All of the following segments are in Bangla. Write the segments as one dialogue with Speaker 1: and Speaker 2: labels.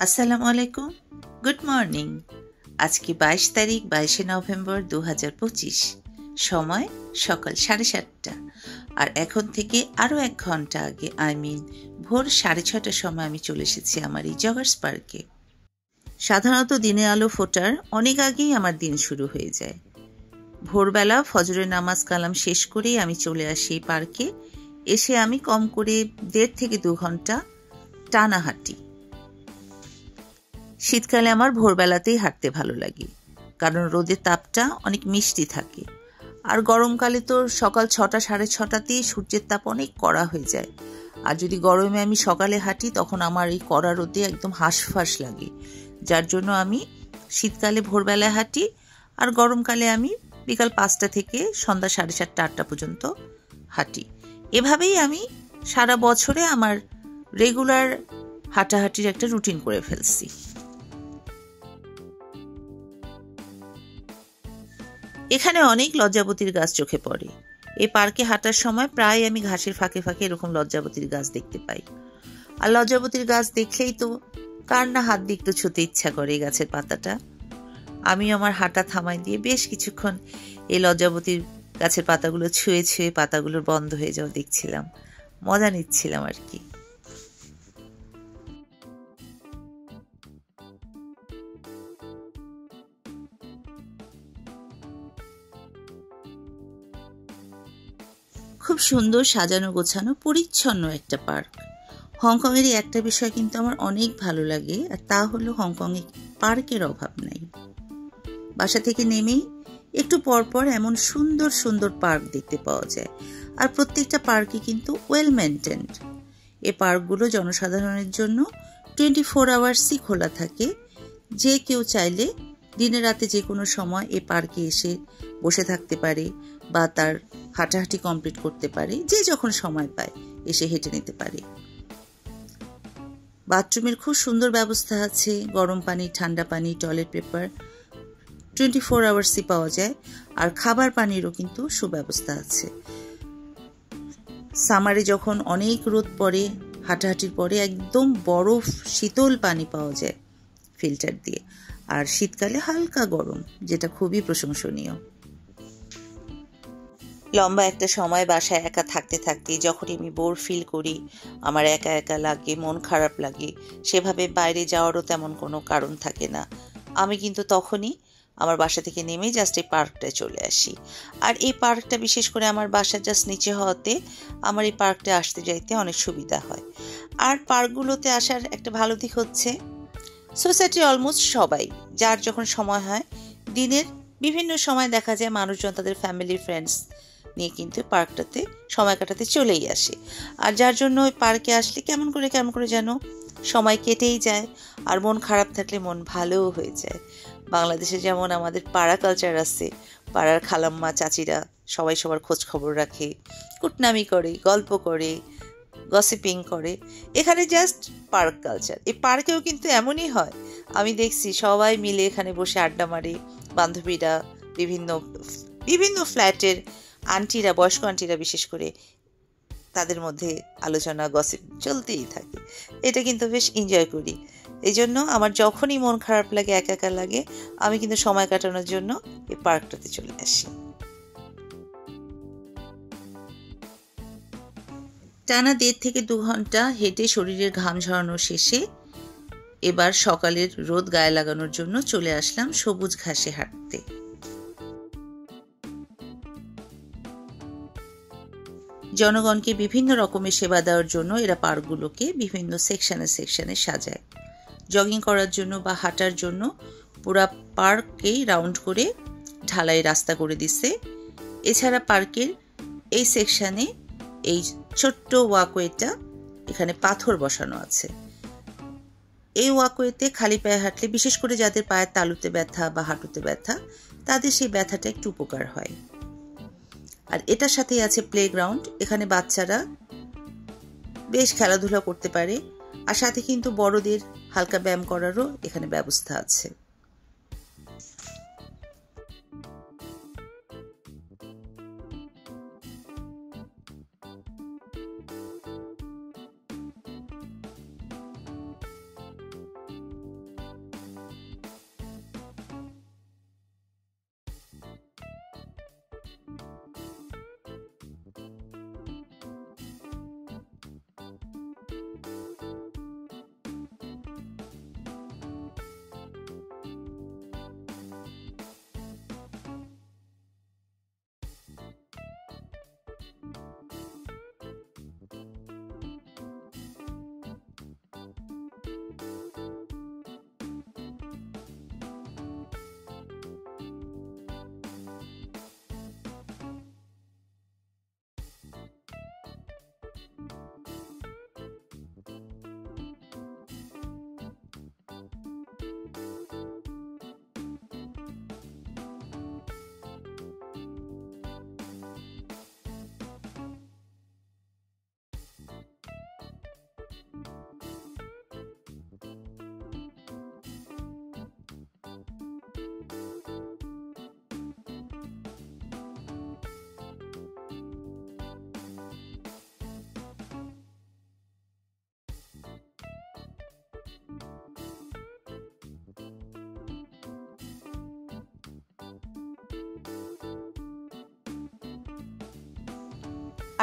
Speaker 1: আসসালামু আলাইকুম, গুড মর্নিং। আজকে 22 তারিখ 22শে নভেম্বর 2025। সময় সকাল 7:30। আর এখন থেকে আরও 1 ঘন্টা আগে ভোর 6:30টার সময় আমি চলে এসেছি আমার এই জগার্স পার্কে। সাধারণত দিনের আলো ফোটার অনেক আগেই আমার দিন শুরু হয়ে যায়। ভোরবেলা ফজরের নামাজ কালাম শেষ করেই আমি চলে আসি এই পার্কে। এসে আমি কম করে 1.5 থেকে 2 ঘন্টা টানা হাঁটি। শীতকালে আমার ভোরবেলাতেই হাঁটতে ভালো লাগে, কারণ রোদের তাপটা অনেক মিষ্টি থাকে। আর গরমকালে তো সকাল 6টা 6:30তেই সূর্যের তাপ অনেক কড়া হয়ে যায়। আর যদি গরমে আমি সকালে হাঁটি তখন আমার এই কড়া রোদে একদম হাঁসফাঁস লাগে, যার জন্য আমি শীতকালে ভোরবেলায় হাঁটি। আর গরমকালে আমি বিকাল 5টা থেকে সন্ধ্যা 7:30 8টা পর্যন্ত হাঁটি। এভাবেই আমি সারা বছরে আমার রেগুলার হাঁটাহাঁটির একটা রুটিন করে ফেলছি। এখানে অনেক লজ্জাবতীর গাছ চোখে পড়ে। এই পার্কে হাঁটার সময় প্রায় আমি ঘাসের ফাঁকে ফাঁকে এরকম লজ্জাবতীর গাছ দেখতে পাই। আর লজ্জাবতীর গাছ দেখলেই তো কার না হাত দিয়ে একটু ছুঁতে ইচ্ছা করে এই গাছের পাতাটা। আমি আমার হাঁটা থামাই দিয়ে বেশ কিছুক্ষণ এই লজ্জাবতীর গাছের পাতাগুলো ছুঁয়ে ছুঁয়ে পাতাগুলোর বন্ধ হয়ে যাওয়া দেখছিলাম, মজা নিচ্ছিলাম আর কি। খুব সুন্দর সাজানো গোছানো পরিচ্ছন্ন একটা পার্ক। হংকংয়েরই একটা বিষয় কিন্তু আমার অনেক ভালো লাগে, আর তা হলো হংকংয়ে পার্কের অভাব নাই। বাসা থেকে নেমেই একটু পরপর এমন সুন্দর সুন্দর পার্ক দেখতে পাওয়া যায়। আর প্রত্যেকটা পার্কই কিন্তু ওয়েল মেনটেন্ড। এই পার্কগুলো জনসাধারণের জন্য 24 আওয়ার্সই খোলা থাকে। যে কেউ চাইলে দিনে রাতে যে কোনো সময় এই পার্কে এসে বসে থাকতে পারে বা তার হাঁটাহাঁটি কমপ্লিট করতে পারে। যে যখন সময় পায় এসে হেঁটে নিতে পারে। বাথরুমের খুব সুন্দর ব্যবস্থা আছে, গরম পানি, ঠান্ডা পানি, টয়লেট পেপার 24 আওয়ার্সই পাওয়া যায়। আর খাবার পানিরও কিন্তু সুব্যবস্থা আছে। সামারে যখন অনেক রোদ পড়ে, হাঁটাহাঁটির পরে একদম বরফ শীতল পানি পাওয়া যায় ফিল্টার দিয়ে। আর শীতকালে হালকা গরম, যেটা খুবই প্রশংসনীয়। লম্বা একটা সময় বাসায় একা থাকতে থাকতে যখনই আমি বোর ফিল করি, আমার একা একা লাগে, মন খারাপ লাগে, সেভাবে বাইরে যাওয়ারও তেমন কোনো কারণ থাকে না। আমি কিন্তু তখনই আমার বাসা থেকে নেমে জাস্ট এই পার্কটায় চলে আসি। আর এই পার্কটা বিশেষ করে আমার বাসার জাস্ট নিচে হওয়াতে আমার এই পার্কটা আসতে যাইতে অনেক সুবিধা হয়। আর পার্কগুলোতে আসার একটা ভালো দিক হচ্ছে সোসাইটি অলমোস্ট সবাই যার যখন সময় হয়, দিনের বিভিন্ন সময় দেখা যায় মানুষজন তাদের ফ্যামিলি ফ্রেন্ডস নিয়ে কিন্তু পার্কটাতে সময় কাটাতে চলেই আসে। আর যার জন্য ওই পার্কে আসলে কেমন করে যেন সময় কেটেই যায়। আর মন খারাপ থাকলে মন ভালোও হয়ে যায়। বাংলাদেশে যেমন আমাদের পাড়া কালচার আছে, পাড়ার খালাম্মা চাচিরা সবাই সবার খোঁজ খবর রাখে, কুটনামি করে, গল্প করে, গসিপিং করে। এখানে জাস্ট পার্ক কালচার। এই পার্কেও কিন্তু এমনই হয়। আমি দেখছি সবাই মিলে এখানে বসে আড্ডা মারে। বান্ধবীরা, বিভিন্ন বিভিন্ন ফ্ল্যাটের আন্টিরা, বয়স্ক আন্টিরা বিশেষ করে, তাদের মধ্যে আলোচনা গসিপ চলতেই থাকে। এটা কিন্তু বেশ এনজয় করি। এই জন্য আমার যখনই মন খারাপ লাগে, একা একা লাগে, আমি কিন্তু সময় কাটানোর জন্য এই পার্কটাতে চলে আসি। টানা 1.5 থেকে 2 ঘন্টা হেঁটে শরীরের ঘাম ঝরানো শেষে এবার সকালের রোদ গায়ে লাগানোর জন্য চলে আসলাম সবুজ ঘাসে হাঁটতে। জনগণকে বিভিন্ন রকমের সেবা দেওয়ার জন্য এরা পার্কগুলোকে বিভিন্ন সেকশনে সাজায়। জগিং করার জন্য বা হাঁটার জন্য পুরা পার্ককেই রাউন্ড করে ঢালাই রাস্তা করে দিচ্ছে। এছাড়া পার্কের এই সেকশনে এই ছোট্ট ওয়াকওয়েটা, এখানে পাথর বসানো আছে। এই ওয়াকওয়েতে খালি পায়ে হাঁটলে, বিশেষ করে যাদের পায়ের তালুতে ব্যথা বা হাঁটুতে ব্যথা, তাদের সেই ব্যথাটা একটু উপকার হয়। আর এটার সাথেই আছে প্লেগ্রাউন্ড। এখানে বাচ্চারা বেশ খেলাধুলা করতে পারে। আর সাথে কিন্তু বড়দের হালকা ব্যায়াম করারও এখানে ব্যবস্থা আছে।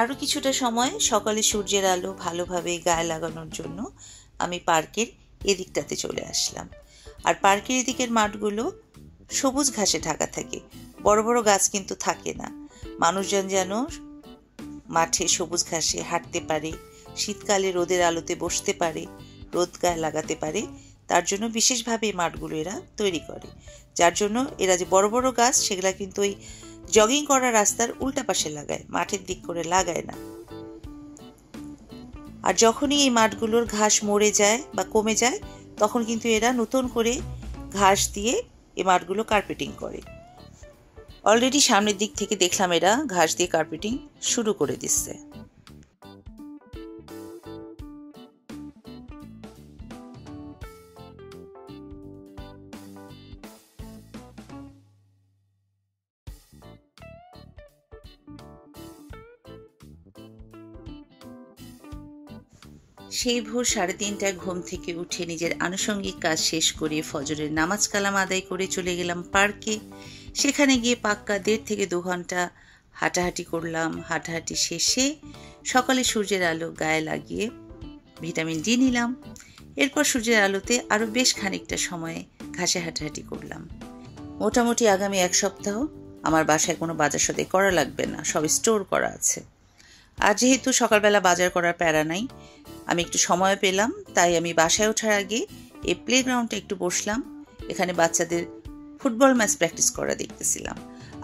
Speaker 1: আরও কিছুটা সময় সকালে সূর্যের আলো ভালোভাবে গায়ে লাগানোর জন্য আমি পার্কের এদিকটাতে চলে আসলাম। আর পার্কের এদিকের মাঠগুলো সবুজ ঘাসে ঢাকা থাকে, বড় বড় গাছ কিন্তু থাকে না। মানুষজন যেন মাঠে সবুজ ঘাসে হাঁটতে পারে, শীতকালে রোদের আলোতে বসতে পারে, রোদ গায়ে লাগাতে পারে, তার জন্য বিশেষভাবে এই মাঠগুলো এরা তৈরি করে। যার জন্য এরা যে বড় বড় গাছ সেগুলা কিন্তু ওই জগিং করা রাস্তার উল্টা পাশে লাগায়, মাঠের দিক করে লাগায় না। আর যখনই এই মাঠগুলোর ঘাস মরে যায় বা কমে যায়, তখন কিন্তু এরা নতুন করে ঘাস দিয়ে এই মাঠগুলো কার্পেটিং করে। অলরেডি সামনের দিক থেকে দেখলাম এরা ঘাস দিয়ে কার্পেটিং শুরু করে দিচ্ছে। সেই ভোর 3:30টায় ঘুম থেকে উঠে নিজের আনুষঙ্গিক কাজ শেষ করে ফজরের নামাজ কালাম আদায় করে চলে গেলাম পার্কে। সেখানে গিয়ে পাক্কা 1.5 থেকে 2 ঘন্টা হাঁটাহাঁটি করলাম। হাঁটাহাঁটি শেষে সকালে সূর্যের আলো গায়ে লাগিয়ে ভিটামিন ডি নিলাম। এরপর সূর্যের আলোতে আরও বেশ খানিকটা সময় ঘাসে হাঁটাহাঁটি করলাম। মোটামুটি আগামী 1 সপ্তাহ আমার বাসায় কোনো বাজার সদাই করা লাগবে না, সব স্টোর করা আছে। আর যেহেতু সকালবেলা বাজার করার প্যারা নাই, আমি একটু সময় পেলাম, তাই আমি বাসায় ওঠার আগে এই প্লেগ্রাউন্ডে একটু বসলাম। এখানে বাচ্চাদের ফুটবল ম্যাচ প্র্যাকটিস করা দেখতেছিলাম।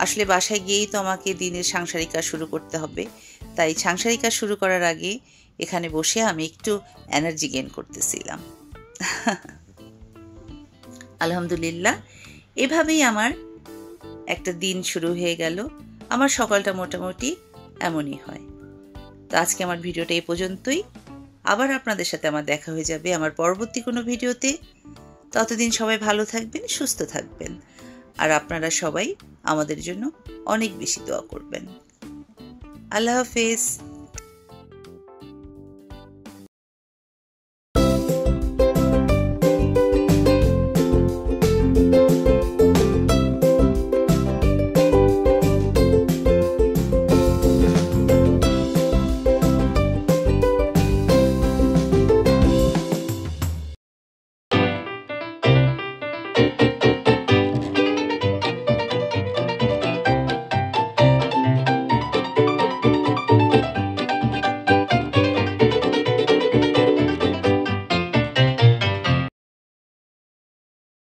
Speaker 1: আসলে বাসায় গিয়েই তো আমাকে দিনের সাংসারিক কাজ শুরু করতে হবে, তাই সাংসারিক কাজ শুরু করার আগে এখানে বসে আমি একটু এনার্জি গেইন করতেছিলাম। আলহামদুলিল্লাহ, এভাবেই আমার একটা দিন শুরু হয়ে গেল। আমার সকালটা মোটামুটি এমনই হয়। তো আজকে আমার ভিডিওটা এই পর্যন্তই। আবার আপনাদের সাথে আমার দেখা হয়ে যাবে আমার পরবর্তী কোনো ভিডিওতে। ততদিন সবাই ভালো থাকবেন, সুস্থ থাকবেন। আর আপনারা সবাই আমাদের জন্য অনেক বেশি দোয়া করবেন। আল্লাহ হাফেজ।